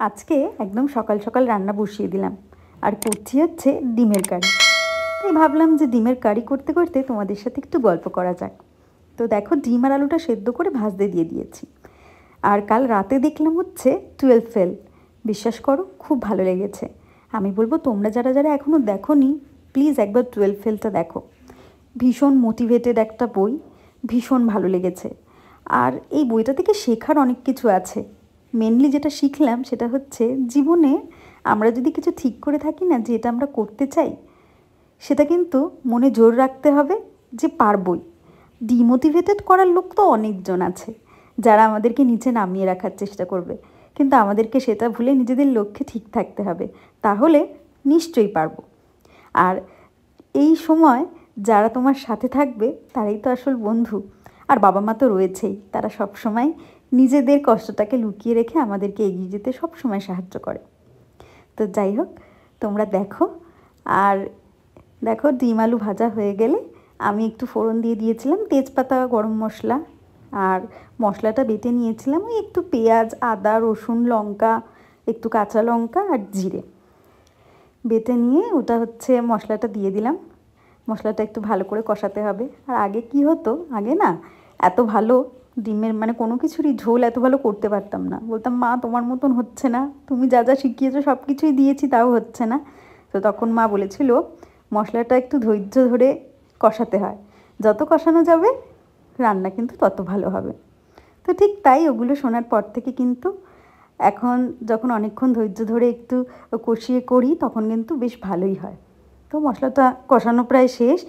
আজকে একদম সকাল সকাল রান্না বসিয়ে দিলাম আর করছি হচ্ছে ডিমের কারি। তাই ভাবলাম যে ডিমের কারি করতে করতে তোমাদের সাথে একটু গল্প করা যাক। তো দেখো, ডিম আর আলুটা সেদ্ধ করে ভাজতে দিয়ে দিয়েছি। আর কাল রাতে দেখলাম হচ্ছে 12 ফেল। বিশ্বাস করো, খুব ভালো লেগেছে। আমি বলবো তোমরা যারা যারা এখনও দেখোনি, প্লিজ একবার 12 ফেলটা দেখো। ভীষণ মোটিভেটেড একটা বই, ভীষণ ভালো লেগেছে। আর এই বইটা থেকে শেখার অনেক কিছু আছে। মেনলি যেটা শিখলাম সেটা হচ্ছে, জীবনে আমরা যদি কিছু ঠিক করে থাকি না যে এটা আমরা করতে চাই, সেটা কিন্তু মনে জোর রাখতে হবে যে পারবই। ডিমোটিভেটেড করার লোক তো অনেকজন আছে যারা আমাদেরকে নিচে নামিয়ে রাখার চেষ্টা করবে, কিন্তু আমাদেরকে সেটা ভুলে নিজেদের লক্ষ্যে ঠিক থাকতে হবে, তাহলে নিশ্চয়ই পারবো। আর এই সময় যারা তোমার সাথে থাকবে তারাই তো আসল বন্ধু। আর বাবা মা তো রয়েছেই, তারা সব সময় নিজেদের কষ্টটাকে লুকিয়ে রেখে আমাদেরকে এগিয়ে যেতে সব সময় সাহায্য করে। তো যাই হোক, তোমরা দেখো। আর দেখো, ডিম আলু ভাজা হয়ে গেলে আমি একটু ফোড়ন দিয়ে দিয়েছিলাম তেজপাতা, গরম মশলা, আর মশলাটা বেটে নিয়েছিলাম ওই একটু পেঁয়াজ, আদা, রসুন, লঙ্কা, একটু কাঁচা লঙ্কা আর জিরে বেটে নিয়ে ওটা হচ্ছে মশলাটা দিয়ে দিলাম। মশলাটা একটু ভালো করে কষাতে হবে। আর আগে কি হতো, আগে না এত ভালো ডিমের মানে কোনো কিছুরই ঝোল এত ভালো করতে পারতাম না। বলতাম, মা তোমার মতন হচ্ছে না, তুমি যা যা শিখিয়েছো সব কিছুই দিয়েছি তাও হচ্ছে না। তো তখন মা বলেছিল মশলাটা একটু ধৈর্য ধরে কষাতে হয়, যত কষানো যাবে রান্না কিন্তু তত ভালো হবে। তো ঠিক তাই, ওগুলো শোনার পর থেকে কিন্তু এখন যখন অনেকক্ষণ ধৈর্য ধরে একটু কষিয়ে করি তখন কিন্তু বেশ ভালোই হয়। তো মশলাটা কষানো প্রায় শেষ,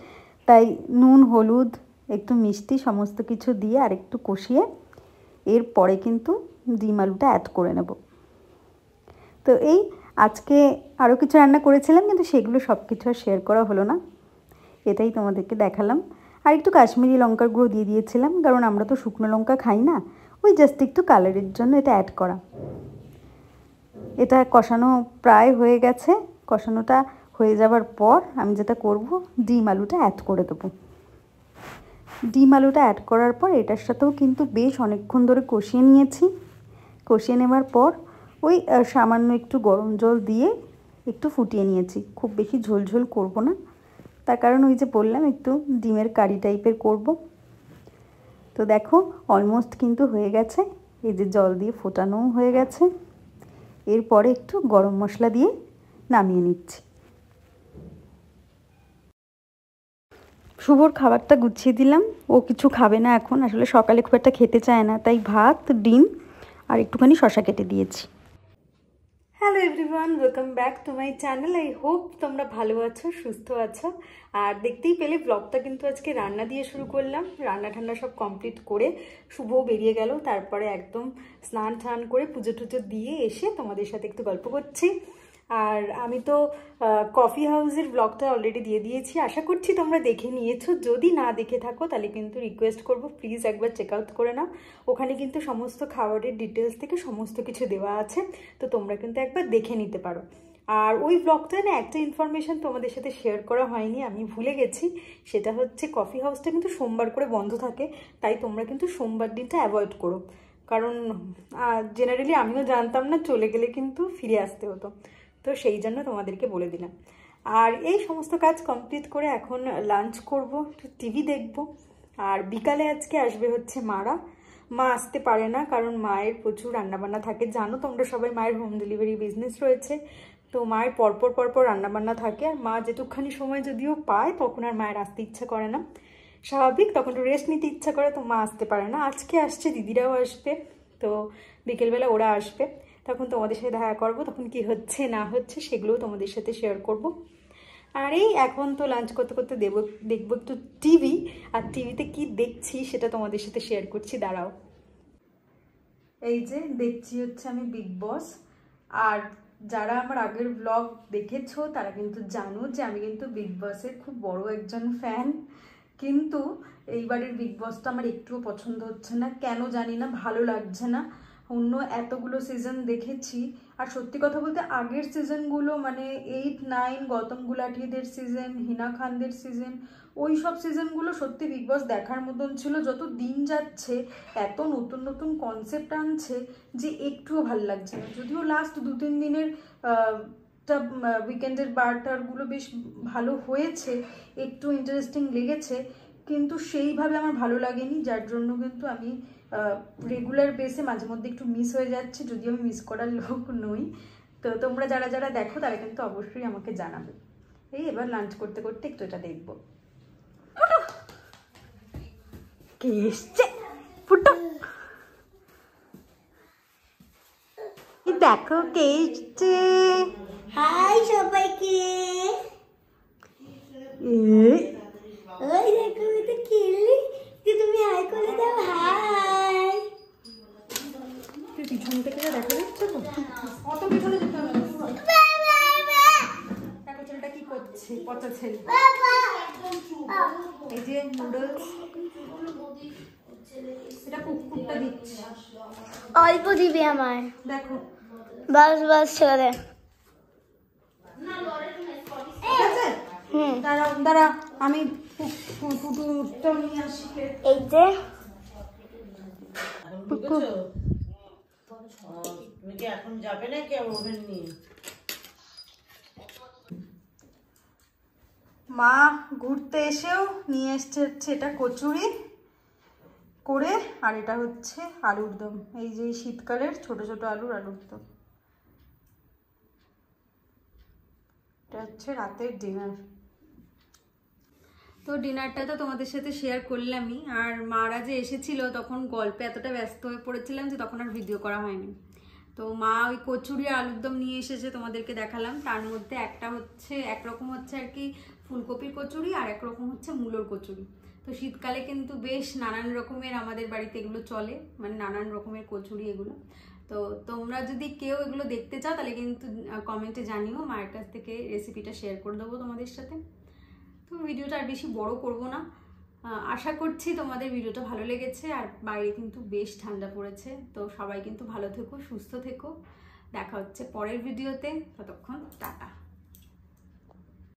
তাই নুন, হলুদ, একটু মিষ্টি সমস্ত কিছু দিয়ে আর একটু কষিয়ে এরপরে কিন্তু ডিম আলুটা অ্যাড করে নেব। তো এই আজকে আরও কিছু রান্না করেছিলাম, কিন্তু সেগুলো সব কিছু আর শেয়ার করা হলো না, এটাই তোমাদেরকে দেখালাম। আর একটু কাশ্মীরি লঙ্কার গুঁড়ো দিয়ে দিয়েছিলাম, কারণ আমরা তো শুকনো লঙ্কা খাই না, ওই জাস্ট একটু কালারের জন্য এটা অ্যাড করা। এটা কষানো প্রায় হয়ে গেছে। কষানোটা হয়ে যাওয়ার পর আমি যেটা করব, ডিম আলুটা অ্যাড করে দেবো। ডিম আলুটা অ্যাড করার পর এটার সাথেও কিন্তু বেশ অনেকক্ষণ ধরে কষিয়ে নিয়েছি। কষিয়ে নেওয়ার পর ওই সামান্য একটু গরম জল দিয়ে একটু ফুটিয়ে নিয়েছি। খুব বেশি ঝোল ঝোল করবো না, তার কারণ ওই যে বললাম একটু ডিমের কারি টাইপের করব। তো দেখো, অলমোস্ট কিন্তু হয়ে গেছে। এই যে জল দিয়ে ফোটানোও হয়ে গেছে। এরপরে একটু গরম মশলা দিয়ে নামিয়ে নিচ্ছি। শুভর খাবারটা গুছিয়ে দিলাম। ও কিছু খাবে না এখন, আসলে সকালে খুব একটা খেতে চায় না, তাই ভাত, ডিম আর একটুখানি শসা কেটে দিয়েছি। Hello everyone, welcome back to my channel. I hope তোমরা ভালো আছো, সুস্থ আছো। আর দেখতেই পেলে ব্লগটা কিন্তু আজকে রান্না দিয়ে শুরু করলাম। রান্না ঠান্না সব কমপ্লিট করে শুভও বেরিয়ে গেল, তারপরে একদম স্নান টান করে পুজো টুজো দিয়ে এসে তোমাদের সাথে একটু গল্প করছি। আর আমি তো কফি হাউসের ব্লগটা অলরেডি দিয়ে দিয়েছি, আশা করছি তোমরা দেখে নিয়েছো। যদি না দেখে থাকো তাহলে কিন্তু রিকোয়েস্ট করবো প্লিজ একবার চেক আউট করে নাও। ওখানে কিন্তু সমস্ত খাবারের ডিটেলস থেকে সমস্ত কিছু দেওয়া আছে, তো তোমরা কিন্তু একবার দেখে নিতে পারো। আর ওই ব্লগটায় না একটা ইনফরমেশন তোমাদের সাথে শেয়ার করা হয়নি, আমি ভুলে গেছি। সেটা হচ্ছে কফি হাউসটা কিন্তু সোমবার করে বন্ধ থাকে, তাই তোমরা কিন্তু সোমবার দিনটা অ্যাভয়েড করো। কারণ জেনারেলি আমিও জানতাম না, চলে গেলে কিন্তু ফিরে আসতে হতো, তো সেই জন্য তোমাদেরকে বলে দিলাম। আর এই সমস্ত কাজ কমপ্লিট করে এখন লাঞ্চ করব, একটু টিভি দেখব। আর বিকালে আজকে আসবে হচ্ছে মা আসতে পারে না, কারণ মায়ের প্রচুর রান্নাবান্না থাকে। জানো তোমরা সবাই, মায়ের হোম ডেলিভারি বিজনেস রয়েছে, তো মায়ের পরপর রান্নাবান্না থাকে। আর মা যেটুকখানি সময় যদিও পায় তখন আর মায়ের আসতে ইচ্ছা করে না, স্বাভাবিক, তখন একটু রেস্ট নিতে ইচ্ছা করে, তো মা আসতে পারে না। আজকে আসছে, দিদিরাও আসবে, তো বিকেলবেলা ওরা আসবে, তখন তোমাদের সাথে দেখা করবো। তখন কি হচ্ছে না হচ্ছে সেগুলোও তোমাদের সাথে শেয়ার করব। আর এই এখন তো লাঞ্চ করতে করতে দেখবো একটু টিভি, আর টিভিতে কি দেখছি সেটা তোমাদের সাথে শেয়ার করছি, দাঁড়াও। এই যে দেখছি হচ্ছে আমি বিগ বস। আর যারা আমার আগের ব্লগ দেখেছো তারা কিন্তু জানো যে আমি কিন্তু বিগ বসের খুব বড় একজন ফ্যান। কিন্তু এইবারের বিগ বসটা আমার একটুও পছন্দ হচ্ছে না, কেন জানি না, ভালো লাগছে না। অন্য এতগুলো সিজন দেখেছি, আর সত্যি কথা বলতে আগের সিজনগুলো মানে 8, 9 গৌতম গুলাটিদের সিজন, হিনা খানদের সিজন, ওই সব সিজনগুলো সত্যি বিগ বস দেখার মতন ছিল। যত দিন যাচ্ছে এত নতুন নতুন কনসেপ্ট আনছে যে একটুও ভাল লাগছে না। যদিও লাস্ট 2-3 দিনের উইকেন্ডের বারটারগুলো বেশ ভালো হয়েছে, একটু ইন্টারেস্টিং লেগেছে, কিন্তু সেইভাবে আমার ভালো লাগেনি, যার জন্য কিন্তু আমি রেগুলার বেসে মাঝে মধ্যে একটু মিস হয়ে যাচ্ছে, যদিও আমি মিস করার লোক নই। তো তোমরা যারা যারা দেখো তারা কিন্তু অবশ্যই আমাকে জানাবে। এই এবার লাঞ্চ করতে করতে একটু এটা দেখবো। কে এসছে? ফুটো, দেখো কে এসছে। হাই সবাইকে। ওই দেখো এটা খেলি, তুমি হাই করে দাও। হাই। পিছন থেকে দেখা যাচ্ছে তো, অত পিছনে যেতে হবে। দেখো ছেলেটা কি করছে, পচা ছেলে। এই যে নুডলস, এটা কুকুরটা দিচ্ছে। অল্প দিবি আমায়। দেখো বাস বাস ছেড়ে। দাঁড়া দাঁড়া, আমি ফুটুটা নিয়ে আসি। এই যে তুমি কি এখন যাবে নাকি ওভেন নিয়ে? মা ঘুরতে এসেও নিয়ে এসছে হচ্ছে এটা কচুরি করে, আর এটা হচ্ছে আলুর দম। এই যে শীতকালের ছোট ছোট আলুর দম। এটা হচ্ছে রাতের ডিনার। তো ডিনারটা তো তোমাদের সাথে শেয়ার করলামই, আর মারা যে এসেছিল তখন গল্পে এতটা ব্যস্ত হয়ে পড়েছিলাম যে তখন আর ভিডিও করা হয়নি। তো মা ওই কচুরি আর আলুর দম নিয়ে এসেছে, তোমাদেরকে দেখালাম। তার মধ্যে একটা হচ্ছে একরকম হচ্ছে আর কি ফুলকপির কচুরি, আর একরকম হচ্ছে মূলোর কচুরি। তো শীতকালে কিন্তু বেশ নানান রকমের আমাদের বাড়িতে এগুলো চলে, মানে নানান রকমের কচুরি এগুলো। তো তোমরা যদি কেউ এগুলো দেখতে চাও তাহলে কিন্তু কমেন্টে জানিও, মায়ের কাছ থেকে রেসিপিটা শেয়ার করে দেবো তোমাদের সাথে। তো ভিডিওটা আর বেশি বড় করব না, আশা করছি তোমাদের ভিডিওটা ভালো লেগেছে। আর বাইরে কিন্তু বেশ ঠান্ডা পড়েছে, তো সবাই কিন্তু ভালো থেকো, সুস্থ থেকো। দেখা হচ্ছে পরের ভিডিওতে, ততক্ষণ টাটা।